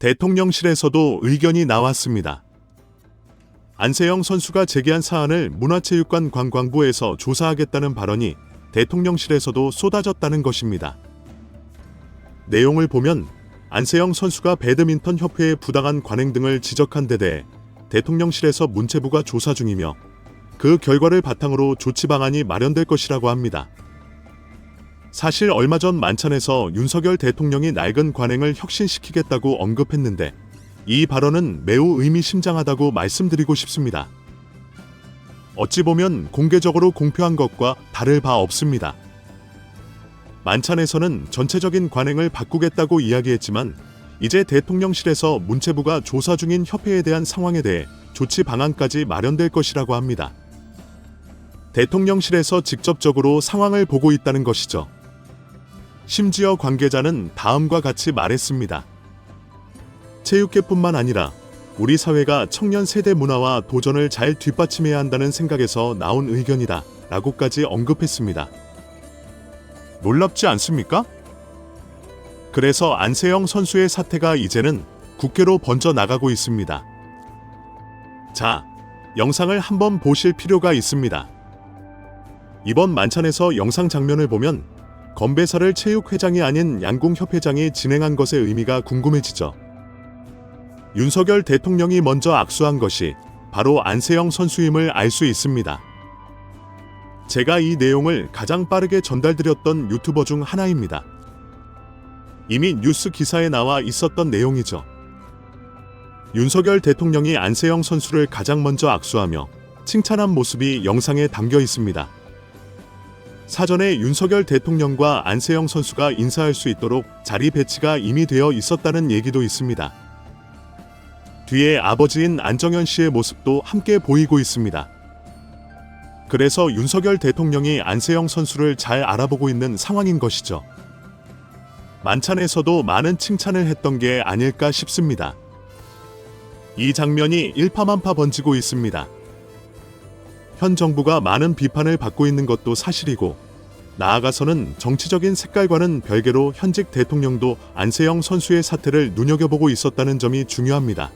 대통령실에서도 의견이 나왔습니다. 안세영 선수가 제기한 사안을 문화체육관 관광부에서 조사하겠다는 발언이 대통령실에서도 쏟아졌다는 것입니다. 내용을 보면 안세영 선수가 배드민턴 협회의 부당한 관행 등을 지적한 데 대해 대통령실에서 문체부가 조사 중이며 그 결과를 바탕으로 조치 방안이 마련될 것이라고 합니다. 사실 얼마 전 만찬에서 윤석열 대통령이 낡은 관행을 혁신시키겠다고 언급했는데 이 발언은 매우 의미심장하다고 말씀드리고 싶습니다. 어찌 보면 공개적으로 공표한 것과 다를 바 없습니다. 만찬에서는 전체적인 관행을 바꾸겠다고 이야기했지만 이제 대통령실에서 문체부가 조사 중인 협회에 대한 상황에 대해 조치 방안까지 마련될 것이라고 합니다. 대통령실에서 직접적으로 상황을 보고 있다는 것이죠. 심지어 관계자는 다음과 같이 말했습니다. 체육계뿐만 아니라 우리 사회가 청년 세대 문화와 도전을 잘 뒷받침해야 한다는 생각에서 나온 의견이다 라고까지 언급했습니다. 놀랍지 않습니까? 그래서 안세영 선수의 사태가 이제는 국회로 번져 나가고 있습니다. 자, 영상을 한번 보실 필요가 있습니다. 이번 만찬에서 영상 장면을 보면 건배사를 체육회장이 아닌 양궁협회장이 진행한 것의 의미가 궁금해지죠. 윤석열 대통령이 먼저 악수한 것이 바로 안세영 선수임을 알 수 있습니다. 제가 이 내용을 가장 빠르게 전달드렸던 유튜버 중 하나입니다. 이미 뉴스 기사에 나와 있었던 내용이죠. 윤석열 대통령이 안세영 선수를 가장 먼저 악수하며 칭찬한 모습이 영상에 담겨 있습니다. 사전에 윤석열 대통령과 안세영 선수가 인사할 수 있도록 자리 배치가 이미 되어 있었다는 얘기도 있습니다. 뒤에 아버지인 안정현 씨의 모습도 함께 보이고 있습니다. 그래서 윤석열 대통령이 안세영 선수를 잘 알아보고 있는 상황인 것이죠. 만찬에서도 많은 칭찬을 했던 게 아닐까 싶습니다. 이 장면이 일파만파 번지고 있습니다. 현 정부가 많은 비판을 받고 있는 것도 사실이고 나아가서는 정치적인 색깔과는 별개로 현직 대통령도 안세영 선수의 사태를 눈여겨보고 있었다는 점이 중요합니다.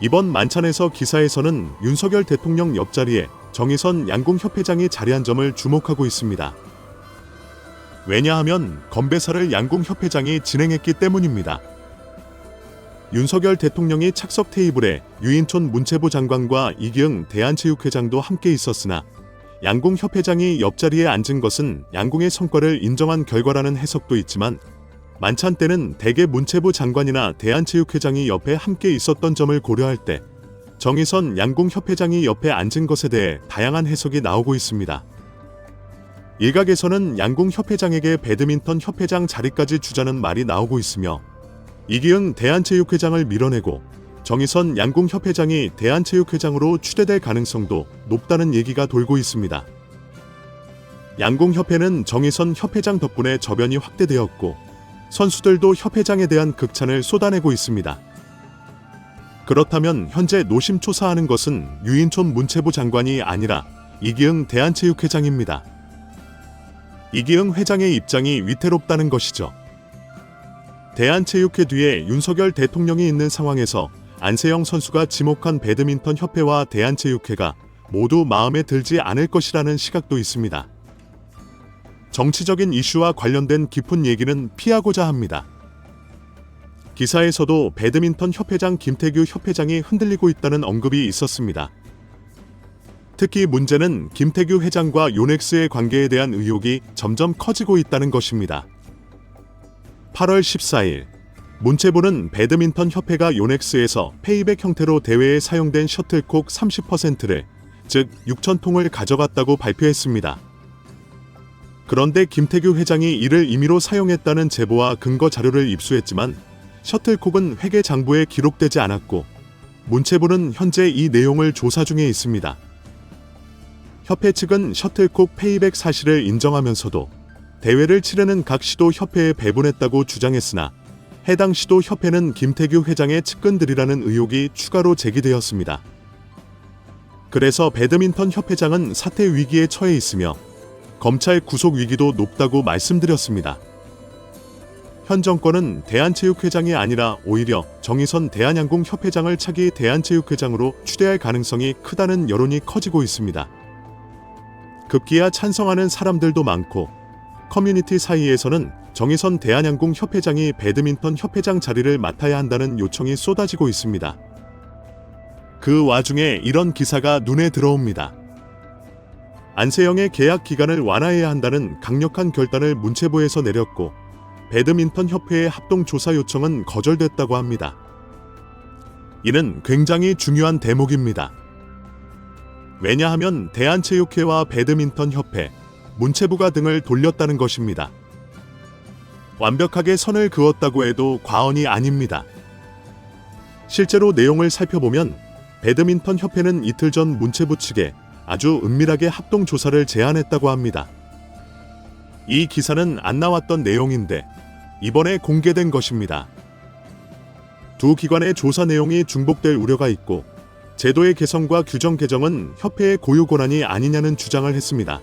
이번 만찬에서 기사에서는 윤석열 대통령 옆자리에 정의선 양궁협회장이 자리한 점을 주목하고 있습니다. 왜냐하면 건배사를 양궁협회장이 진행했기 때문입니다. 윤석열 대통령이 착석 테이블에 유인촌 문체부 장관과 이기흥 대한체육회장도 함께 있었으나 양궁협회장이 옆자리에 앉은 것은 양궁의 성과를 인정한 결과라는 해석도 있지만 만찬 때는 대개 문체부 장관이나 대한체육회장이 옆에 함께 있었던 점을 고려할 때 정의선 양궁협회장이 옆에 앉은 것에 대해 다양한 해석이 나오고 있습니다. 일각에서는 양궁협회장에게 배드민턴 협회장 자리까지 주자는 말이 나오고 있으며 이기흥 대한체육회장을 밀어내고 정의선 양궁협회장이 대한체육회장으로 추대될 가능성도 높다는 얘기가 돌고 있습니다. 양궁협회는 정의선 협회장 덕분에 저변이 확대되었고 선수들도 협회장에 대한 극찬을 쏟아내고 있습니다. 그렇다면 현재 노심초사하는 것은 유인촌 문체부 장관이 아니라 이기흥 대한체육회장입니다. 이기흥 회장의 입장이 위태롭다는 것이죠. 대한체육회 뒤에 윤석열 대통령이 있는 상황에서 안세영 선수가 지목한 배드민턴 협회와 대한체육회가 모두 마음에 들지 않을 것이라는 시각도 있습니다. 정치적인 이슈와 관련된 깊은 얘기는 피하고자 합니다. 기사에서도 배드민턴 협회장 김태규 협회장이 흔들리고 있다는 언급이 있었습니다. 특히 문제는 김태규 회장과 요넥스의 관계에 대한 의혹이 점점 커지고 있다는 것입니다. 8월 14일 문체부는 배드민턴 협회가 요넥스에서 페이백 형태로 대회에 사용된 셔틀콕 30%를 즉 6,000통을 가져갔다고 발표했습니다. 그런데 김태규 회장이 이를 임의로 사용했다는 제보와 근거 자료를 입수했지만 셔틀콕은 회계 장부에 기록되지 않았고 문체부는 현재 이 내용을 조사 중에 있습니다. 협회 측은 셔틀콕 페이백 사실을 인정하면서도 대회를 치르는 각 시도 협회에 배분했다고 주장했으나 해당 시도 협회는 김태규 회장의 측근들이라는 의혹이 추가로 제기되었습니다. 그래서 배드민턴 협회장은 사퇴 위기에 처해 있으며 검찰 구속 위기도 높다고 말씀드렸습니다. 현 정권은 대한체육회장이 아니라 오히려 정의선 대한양궁협회장을 차기 대한체육회장으로 추대할 가능성이 크다는 여론이 커지고 있습니다. 급기야 찬성하는 사람들도 많고 커뮤니티 사이에서는 정의선 대한양궁협회장이 배드민턴 협회장 자리를 맡아야 한다는 요청이 쏟아지고 있습니다. 그 와중에 이런 기사가 눈에 들어옵니다. 안세영의 계약 기간을 완화해야 한다는 강력한 결단을 문체부에서 내렸고 배드민턴 협회의 합동 조사 요청은 거절됐다고 합니다. 이는 굉장히 중요한 대목입니다. 왜냐하면 대한체육회와 배드민턴 협회, 문체부가 등을 돌렸다는 것입니다. 완벽하게 선을 그었다고 해도 과언이 아닙니다. 실제로 내용을 살펴보면 배드민턴 협회는 이틀 전 문체부 측에 아주 은밀하게 합동 조사를 제안했다고 합니다. 이 기사는 안 나왔던 내용인데 이번에 공개된 것입니다. 두 기관의 조사 내용이 중복될 우려가 있고 제도의 개선과 규정 개정은 협회의 고유 권한이 아니냐는 주장을 했습니다.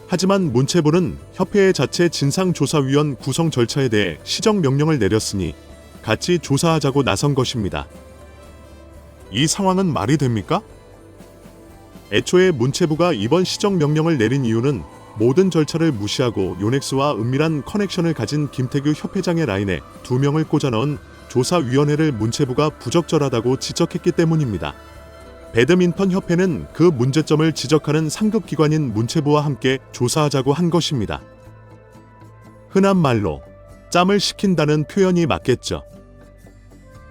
하지만 문체부는 협회의 자체 진상조사위원 구성 절차에 대해 시정명령을 내렸으니 같이 조사하자고 나선 것입니다. 이 상황은 말이 됩니까? 애초에 문체부가 이번 시정명령을 내린 이유는 모든 절차를 무시하고 요넥스와 은밀한 커넥션을 가진 김태규 협회장의 라인에 2명을 꽂아 넣은 조사위원회를 문체부가 부적절하다고 지적했기 때문입니다. 배드민턴 협회는 그 문제점을 지적하는 상급기관인 문체부와 함께 조사하자고 한 것입니다. 흔한 말로 짬을 식힌다는 표현이 맞겠죠.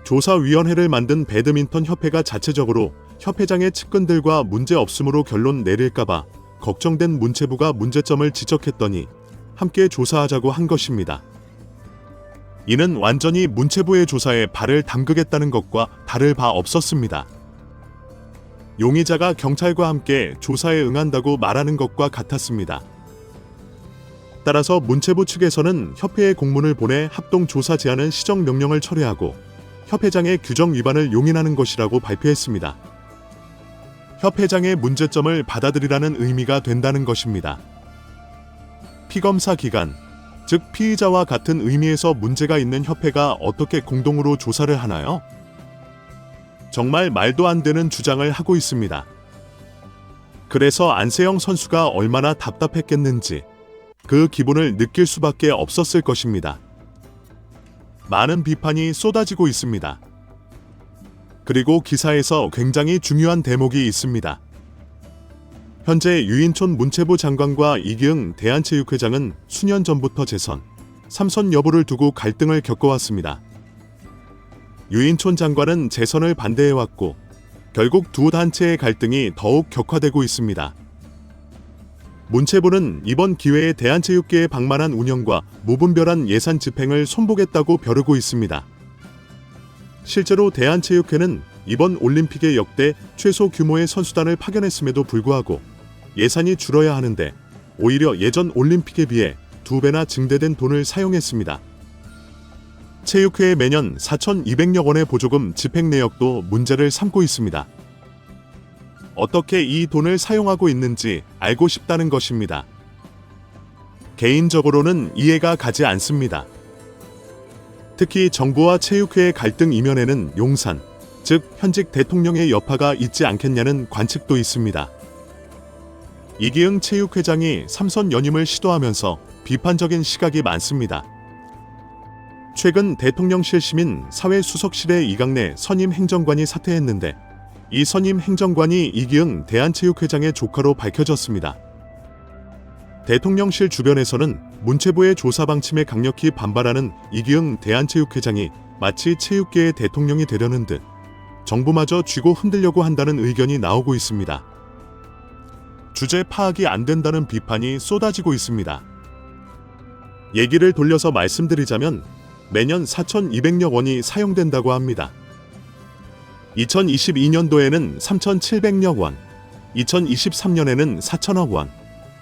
조사위원회를 만든 배드민턴 협회가 자체적으로 협회장의 측근들과 문제 없음으로 결론 내릴까봐 걱정된 문체부가 문제점을 지적했더니 함께 조사하자고 한 것입니다. 이는 완전히 문체부의 조사에 발을 담그겠다는 것과 다를 바 없었습니다. 용의자가 경찰과 함께 조사에 응한다고 말하는 것과 같았습니다. 따라서 문체부 측에서는 협회에 공문을 보내 합동 조사 제안은 시정명령을 철회하고 협회장의 규정 위반을 용인하는 것이라고 발표했습니다. 협회장의 문제점을 받아들이라는 의미가 된다는 것입니다. 피검사 기관, 즉 피의자와 같은 의미에서 문제가 있는 협회가 어떻게 공동으로 조사를 하나요? 정말 말도 안 되는 주장을 하고 있습니다. 그래서 안세영 선수가 얼마나 답답했겠는지 그 기분을 느낄 수밖에 없었을 것입니다. 많은 비판이 쏟아지고 있습니다. 그리고 기사에서 굉장히 중요한 대목이 있습니다. 현재 유인촌 문체부 장관과 이기흥 대한체육회장은 수년 전부터 재선, 3선 여부를 두고 갈등을 겪어왔습니다. 유인촌 장관은 재선을 반대해왔고 결국 두 단체의 갈등이 더욱 격화되고 있습니다. 문체부는 이번 기회에 대한체육계에 방만한 운영과 무분별한 예산 집행을 손보겠다고 벼르고 있습니다. 실제로 대한체육회는 이번 올림픽에 역대 최소 규모의 선수단을 파견했음에도 불구하고 예산이 줄어야 하는데 오히려 예전 올림픽에 비해 2배나 증대된 돈을 사용했습니다. 체육회의 매년 4,200여 원의 보조금 집행 내역도 문제를 삼고 있습니다. 어떻게 이 돈을 사용하고 있는지 알고 싶다는 것입니다. 개인적으로는 이해가 가지 않습니다. 특히 정부와 체육회의 갈등 이면에는 용산, 즉 현직 대통령의 여파가 있지 않겠냐는 관측도 있습니다. 이기흥 체육회장이 3선 연임을 시도하면서 비판적인 시각이 많습니다. 최근 대통령실 시민 사회수석실의 이강래 선임 행정관이 사퇴했는데 이 선임 행정관이 이기흥 대한체육회장의 조카로 밝혀졌습니다. 대통령실 주변에서는 문체부의 조사 방침에 강력히 반발하는 이기흥 대한체육회장이 마치 체육계의 대통령이 되려는 듯 정부마저 쥐고 흔들려고 한다는 의견이 나오고 있습니다. 주제 파악이 안 된다는 비판이 쏟아지고 있습니다. 얘기를 돌려서 말씀드리자면 매년 4,200여 원이 사용된다고 합니다. 2022년도에는 3,700여 원, 2023년에는 4,000억 원,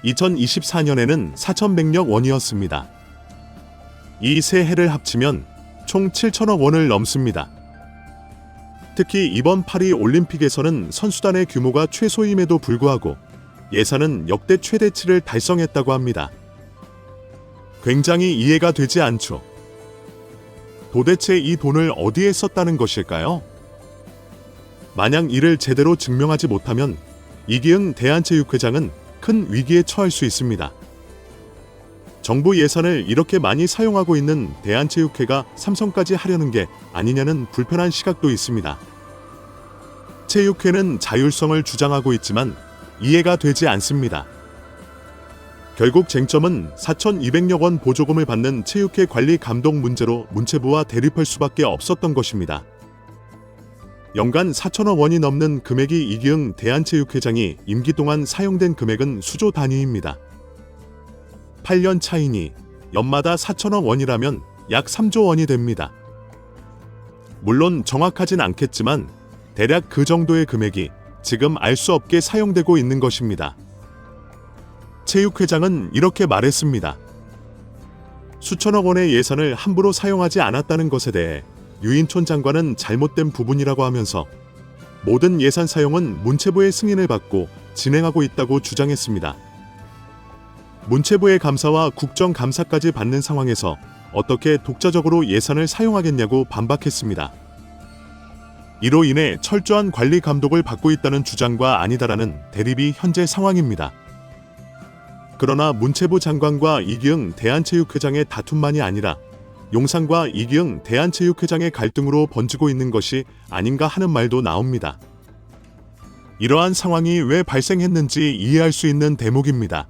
2024년에는 4,100여 원이었습니다. 이 세 해를 합치면 총 7,000억 원을 넘습니다. 특히 이번 파리 올림픽에서는 선수단의 규모가 최소임에도 불구하고 예산은 역대 최대치를 달성했다고 합니다. 굉장히 이해가 되지 않죠. 도대체 이 돈을 어디에 썼다는 것일까요? 만약 이를 제대로 증명하지 못하면 이기흥 대한체육회장은 큰 위기에 처할 수 있습니다. 정부 예산을 이렇게 많이 사용하고 있는 대한체육회가 삼성까지 하려는 게 아니냐는 불편한 시각도 있습니다. 체육회는 자율성을 주장하고 있지만 이해가 되지 않습니다. 결국 쟁점은 4,200억 원 보조금을 받는 체육회 관리 감독 문제로 문체부와 대립할 수밖에 없었던 것입니다. 연간 4천억 원이 넘는 금액이 이기흥 대한체육회장이 임기 동안 사용된 금액은 수조 단위입니다. 8년 차이니 연마다 4천억 원이라면 약 3조 원이 됩니다. 물론 정확하진 않겠지만 대략 그 정도의 금액이 지금 알 수 없게 사용되고 있는 것입니다. 체육회장은 이렇게 말했습니다. 수천억 원의 예산을 함부로 사용하지 않았다는 것에 대해 유인촌 장관은 잘못된 부분이라고 하면서 모든 예산 사용은 문체부의 승인을 받고 진행하고 있다고 주장했습니다. 문체부의 감사와 국정감사까지 받는 상황에서 어떻게 독자적으로 예산을 사용하겠냐고 반박했습니다. 이로 인해 철저한 관리 감독을 받고 있다는 주장과 아니다라는 대립이 현재 상황입니다. 그러나 문체부 장관과 이기흥 대한체육회장의 다툼만이 아니라 용산과 이기흥 대한체육회장의 갈등으로 번지고 있는 것이 아닌가 하는 말도 나옵니다. 이러한 상황이 왜 발생했는지 이해할 수 있는 대목입니다.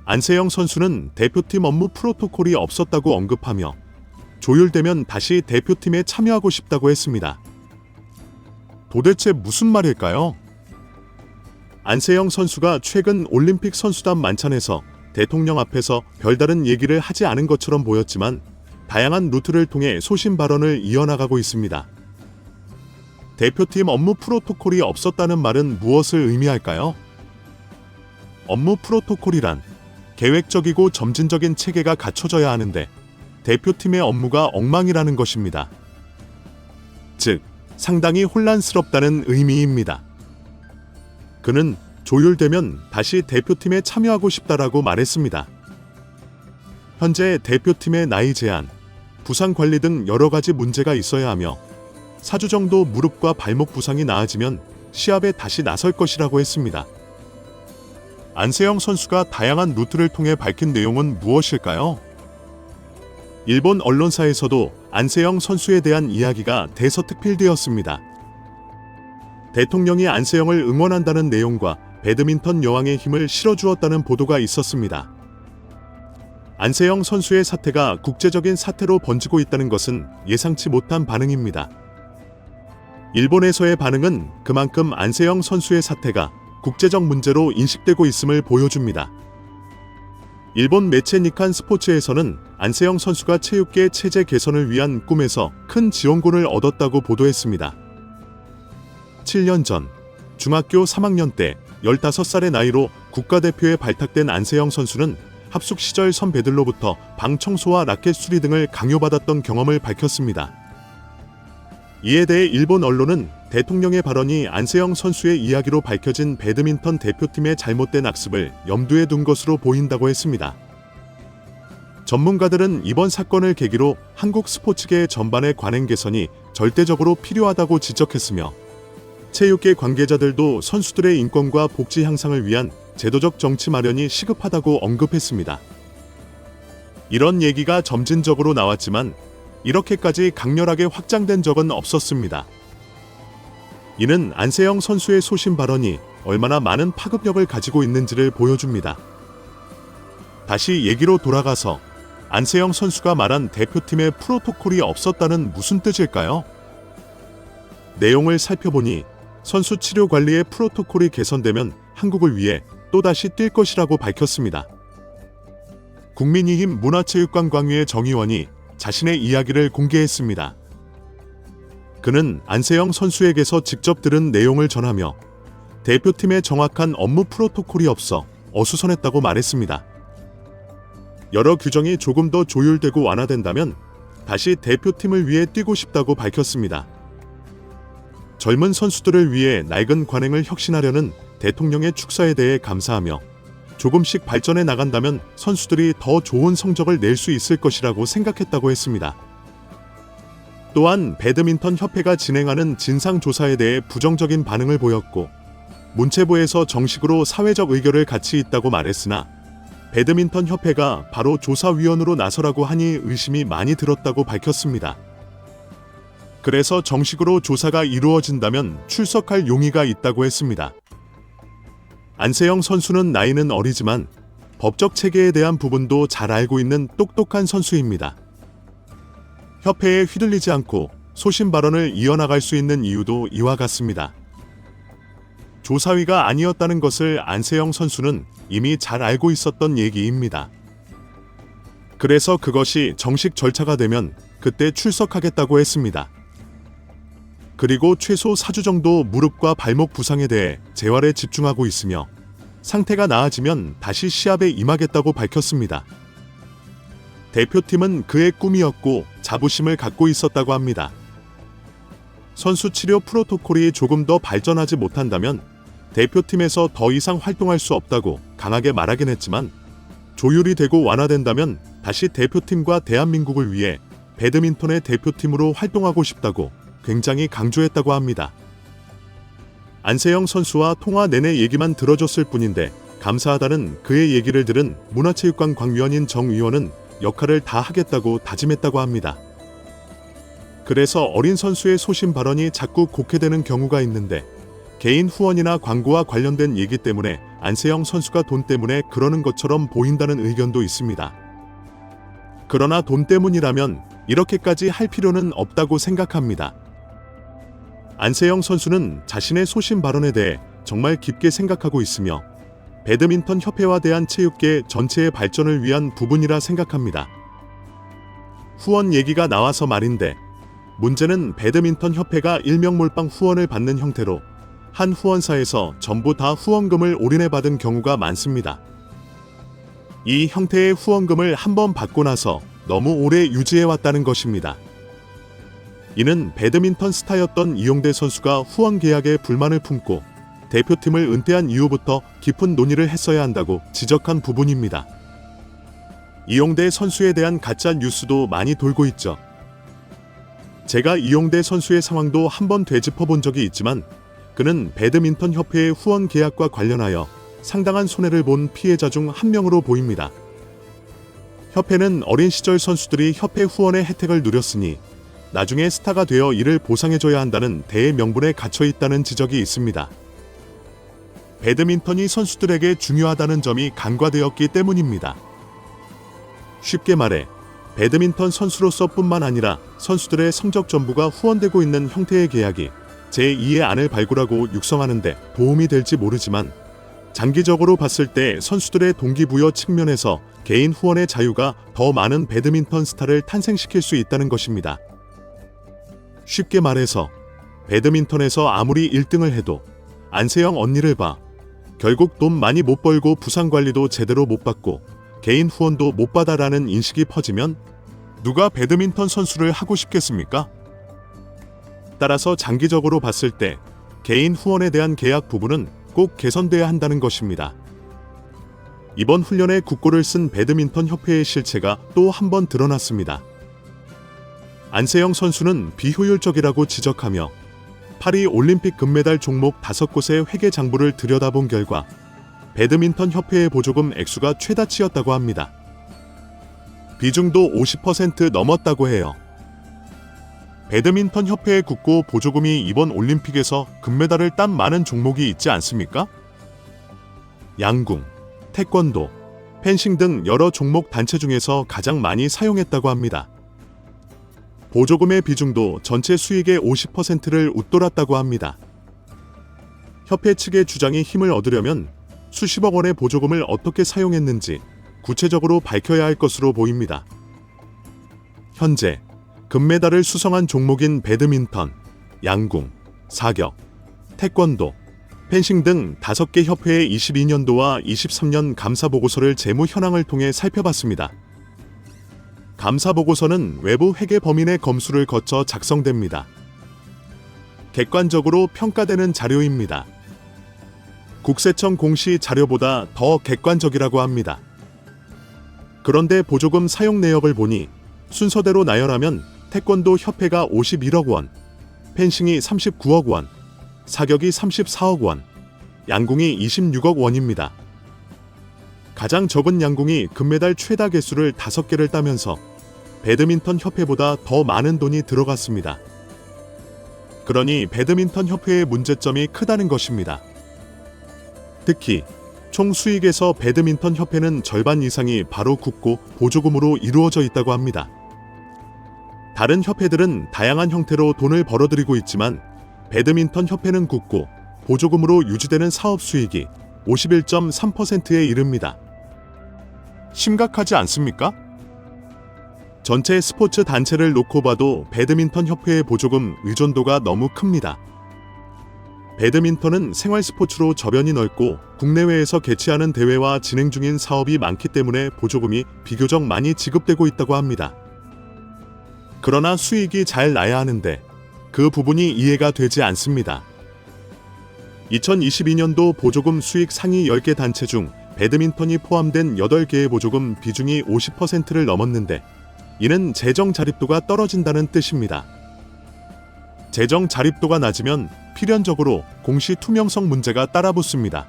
안세영 선수는 대표팀 업무 프로토콜이 없었다고 언급하며 조율되면 다시 대표팀에 참여하고 싶다고 했습니다. 도대체 무슨 말일까요? 안세영 선수가 최근 올림픽 선수단 만찬에서 대통령 앞에서 별다른 얘기를 하지 않은 것처럼 보였지만 다양한 루트를 통해 소신 발언을 이어나가고 있습니다. 대표팀 업무 프로토콜이 없었다는 말은 무엇을 의미할까요? 업무 프로토콜이란 계획적이고 점진적인 체계가 갖춰져야 하는데 대표팀의 업무가 엉망이라는 것입니다. 즉, 상당히 혼란스럽다는 의미입니다. 그는 조율되면 다시 대표팀에 참여하고 싶다라고 말했습니다. 현재 대표팀의 나이 제한, 부상 관리 등 여러 가지 문제가 있어야 하며 4주 정도 무릎과 발목 부상이 나아지면 시합에 다시 나설 것이라고 했습니다. 안세영 선수가 다양한 루트를 통해 밝힌 내용은 무엇일까요? 일본 언론사에서도 안세영 선수에 대한 이야기가 대서특필되었습니다. 대통령이 안세영을 응원한다는 내용과 배드민턴 여왕의 힘을 실어주었다는 보도가 있었습니다. 안세영 선수의 사태가 국제적인 사태로 번지고 있다는 것은 예상치 못한 반응입니다. 일본에서의 반응은 그만큼 안세영 선수의 사태가 국제적 문제로 인식되고 있음을 보여줍니다. 일본 매체 니칸 스포츠에서는 안세영 선수가 체육계 체제 개선을 위한 꿈에서 큰 지원군을 얻었다고 보도했습니다. 7년 전 중학교 3학년 때 15살의 나이로 국가대표에 발탁된 안세영 선수는 합숙 시절 선배들로부터 방 청소와 라켓 수리 등을 강요받았던 경험을 밝혔습니다. 이에 대해 일본 언론은 대통령의 발언이 안세영 선수의 이야기로 밝혀진 배드민턴 대표팀의 잘못된 악습을 염두에 둔 것으로 보인다고 했습니다. 전문가들은 이번 사건을 계기로 한국 스포츠계 전반의 관행 개선이 절대적으로 필요하다고 지적했으며 체육계 관계자들도 선수들의 인권과 복지 향상을 위한 제도적 정치 마련이 시급하다고 언급했습니다. 이런 얘기가 점진적으로 나왔지만 이렇게까지 강렬하게 확장된 적은 없었습니다. 이는 안세영 선수의 소신 발언이 얼마나 많은 파급력을 가지고 있는지를 보여줍니다. 다시 얘기로 돌아가서 안세영 선수가 말한 대표팀의 프로토콜이 없었다는 무슨 뜻일까요? 내용을 살펴보니 선수 치료 관리의 프로토콜이 개선되면 한국을 위해 또다시 뛸 것이라고 밝혔습니다. 국민의힘 문화체육관광위의 정 의원이 자신의 이야기를 공개했습니다. 그는 안세영 선수에게서 직접 들은 내용을 전하며 대표팀의 정확한 업무 프로토콜이 없어 어수선했다고 말했습니다. 여러 규정이 조금 더 조율되고 완화된다면 다시 대표팀을 위해 뛰고 싶다고 밝혔습니다. 젊은 선수들을 위해 낡은 관행을 혁신하려는 대통령의 축사에 대해 감사하며 조금씩 발전해 나간다면 선수들이 더 좋은 성적을 낼 수 있을 것이라고 생각했다고 했습니다. 또한 배드민턴 협회가 진행하는 진상조사에 대해 부정적인 반응을 보였고 문체부에서 정식으로 사회적 의결을 같이 있다고 말했으나 배드민턴 협회가 바로 조사위원으로 나서라고 하니 의심이 많이 들었다고 밝혔습니다. 그래서 정식으로 조사가 이루어진다면 출석할 용의가 있다고 했습니다. 안세영 선수는 나이는 어리지만 법적 체계에 대한 부분도 잘 알고 있는 똑똑한 선수입니다. 협회에 휘둘리지 않고 소신 발언을 이어나갈 수 있는 이유도 이와 같습니다. 조사위가 아니었다는 것을 안세영 선수는 이미 잘 알고 있었던 얘기입니다. 그래서 그것이 정식 절차가 되면 그때 출석하겠다고 했습니다. 그리고 최소 4주 정도 무릎과 발목 부상에 대해 재활에 집중하고 있으며 상태가 나아지면 다시 시합에 임하겠다고 밝혔습니다. 대표팀은 그의 꿈이었고 자부심을 갖고 있었다고 합니다. 선수 치료 프로토콜이 조금 더 발전하지 못한다면 대표팀에서 더 이상 활동할 수 없다고 강하게 말하긴 했지만 조율이 되고 완화된다면 다시 대표팀과 대한민국을 위해 배드민턴의 대표팀으로 활동하고 싶다고 굉장히 강조했다고 합니다. 안세영 선수와 통화 내내 얘기만 들어줬을 뿐인데 감사하다는 그의 얘기를 들은 문화체육관 광위원인 정 의원은 역할을 다 하겠다고 다짐했다고 합니다. 그래서 어린 선수의 소신 발언이 자꾸 곡해되는 경우가 있는데 개인 후원이나 광고와 관련된 얘기 때문에 안세영 선수가 돈 때문에 그러는 것처럼 보인다는 의견도 있습니다. 그러나 돈 때문이라면 이렇게까지 할 필요는 없다고 생각합니다. 안세영 선수는 자신의 소신 발언에 대해 정말 깊게 생각하고 있으며 배드민턴 협회와 대한체육계 전체의 발전을 위한 부분이라 생각합니다. 후원 얘기가 나와서 말인데 문제는 배드민턴 협회가 일명몰빵 후원을 받는 형태로 한 후원사에서 전부 다 후원금을 올인해 받은 경우가 많습니다. 이 형태의 후원금을 한번 받고 나서 너무 오래 유지해 왔다는 것입니다. 이는 배드민턴 스타였던 이용대 선수가 후원 계약에 불만을 품고 대표팀을 은퇴한 이후부터 깊은 논의를 했어야 한다고 지적한 부분입니다. 이용대 선수에 대한 가짜 뉴스도 많이 돌고 있죠. 제가 이용대 선수의 상황도 한번 되짚어 본 적이 있지만 그는 배드민턴 협회의 후원 계약과 관련하여 상당한 손해를 본 피해자 중 한 명으로 보입니다. 협회는 어린 시절 선수들이 협회 후원의 혜택을 누렸으니 나중에 스타가 되어 이를 보상해줘야 한다는 대의 명분에 갇혀 있다는 지적이 있습니다. 배드민턴이 선수들에게 중요하다는 점이 간과되었기 때문입니다. 쉽게 말해 배드민턴 선수로서 뿐만 아니라 선수들의 성적 전부가 후원되고 있는 형태의 계약이 제2의 안을 발굴하고 육성하는 데 도움이 될지 모르지만 장기적으로 봤을 때 선수들의 동기부여 측면에서 개인 후원의 자유가 더 많은 배드민턴 스타를 탄생시킬 수 있다는 것입니다. 쉽게 말해서 배드민턴에서 아무리 1등을 해도 안세영 언니를 봐. 결국 돈 많이 못 벌고 부상관리도 제대로 못 받고 개인 후원도 못 받아라는 인식이 퍼지면 누가 배드민턴 선수를 하고 싶겠습니까? 따라서 장기적으로 봤을 때 개인 후원에 대한 계약 부분은 꼭 개선돼야 한다는 것입니다. 이번 훈련에 국고를 쓴 배드민턴 협회의 실체가 또 한 번 드러났습니다. 안세영 선수는 비효율적이라고 지적하며 파리 올림픽 금메달 종목 5곳의 회계 장부를 들여다본 결과 배드민턴 협회의 보조금 액수가 최다치였다고 합니다. 비중도 50% 넘었다고 해요. 배드민턴 협회의 국고 보조금이 이번 올림픽에서 금메달을 딴 많은 종목이 있지 않습니까? 양궁, 태권도, 펜싱 등 여러 종목 단체 중에서 가장 많이 사용했다고 합니다. 보조금의 비중도 전체 수익의 50%를 웃돌았다고 합니다. 협회 측의 주장이 힘을 얻으려면 수십억 원의 보조금을 어떻게 사용했는지 구체적으로 밝혀야 할 것으로 보입니다. 현재 금메달을 수성한 종목인 배드민턴, 양궁, 사격, 태권도, 펜싱 등 5개 협회의 22년도와 23년 감사보고서를 재무 현황을 통해 살펴봤습니다. 감사보고서는 외부 회계 범인의 검수를 거쳐 작성됩니다. 객관적으로 평가되는 자료입니다. 국세청 공시 자료보다 더 객관적이라고 합니다. 그런데 보조금 사용 내역을 보니 순서대로 나열하면 태권도 협회가 51억 원, 펜싱이 39억 원, 사격이 34억 원, 양궁이 26억 원입니다. 가장 적은 양궁이 금메달 최다 개수를 5개를 따면서 배드민턴 협회보다 더 많은 돈이 들어갔습니다. 그러니 배드민턴 협회의 문제점이 크다는 것입니다. 특히 총 수익에서 배드민턴 협회는 절반 이상이 바로 국고 보조금으로 이루어져 있다고 합니다. 다른 협회들은 다양한 형태로 돈을 벌어들이고 있지만 배드민턴 협회는 국고 보조금으로 유지되는 사업 수익이 51.3%에 이릅니다. 심각하지 않습니까? 전체 스포츠 단체를 놓고 봐도 배드민턴 협회의 보조금 의존도가 너무 큽니다. 배드민턴은 생활 스포츠로 저변이 넓고 국내외에서 개최하는 대회와 진행 중인 사업이 많기 때문에 보조금이 비교적 많이 지급되고 있다고 합니다. 그러나 수익이 잘 나야 하는데 그 부분이 이해가 되지 않습니다. 2022년도 보조금 수익 상위 10개 단체 중 배드민턴이 포함된 8개의 보조금 비중이 50%를 넘었는데 이는 재정 자립도가 떨어진다는 뜻입니다. 재정 자립도가 낮으면 필연적으로 공시 투명성 문제가 따라붙습니다.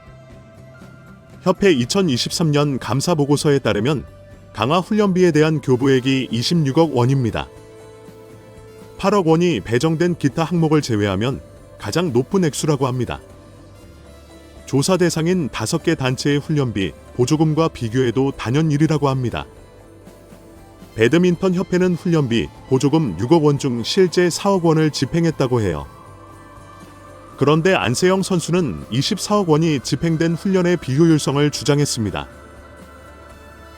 협회 2023년 감사 보고서에 따르면 강화 훈련비에 대한 교부액이 26억 원입니다. 8억 원이 배정된 기타 항목을 제외하면 가장 높은 액수라고 합니다. 조사 대상인 5개 단체의 훈련비, 보조금과 비교해도 단연 1위라고 합니다. 배드민턴 협회는 훈련비, 보조금 6억 원 중 실제 4억 원을 집행했다고 해요. 그런데 안세영 선수는 24억 원이 집행된 훈련의 비효율성을 주장했습니다.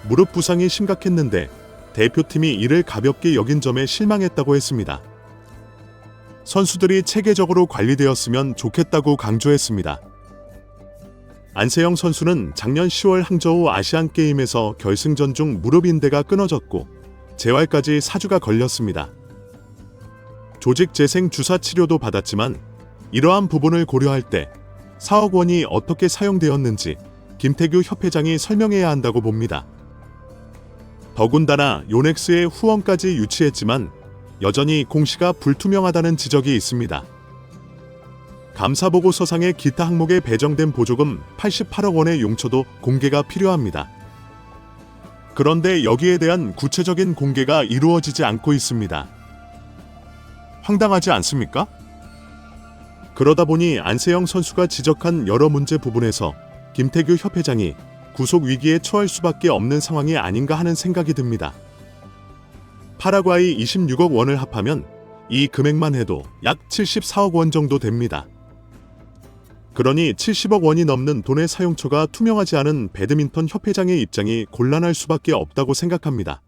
무릎 부상이 심각했는데 대표팀이 이를 가볍게 여긴 점에 실망했다고 했습니다. 선수들이 체계적으로 관리되었으면 좋겠다고 강조했습니다. 안세영 선수는 작년 10월 항저우 아시안게임에서 결승전 중 무릎 인대가 끊어졌고 재활까지 4주가 걸렸습니다. 조직 재생 주사 치료도 받았지만 이러한 부분을 고려할 때 4억 원이 어떻게 사용되었는지 김태규 협회장이 설명해야 한다고 봅니다. 더군다나 요넥스의 후원까지 유치했지만 여전히 공시가 불투명하다는 지적이 있습니다. 감사보고서상의 기타 항목에 배정된 보조금 88억 원의 용처도 공개가 필요합니다. 그런데 여기에 대한 구체적인 공개가 이루어지지 않고 있습니다. 황당하지 않습니까? 그러다 보니 안세영 선수가 지적한 여러 문제 부분에서 김태규 협회장이 구속 위기에 처할 수밖에 없는 상황이 아닌가 하는 생각이 듭니다. 파라과이 26억 원을 합하면 이 금액만 해도 약 74억 원 정도 됩니다. 그러니 70억 원이 넘는 돈의 사용처가 투명하지 않은 배드민턴 협회장의 입장이 곤란할 수밖에 없다고 생각합니다.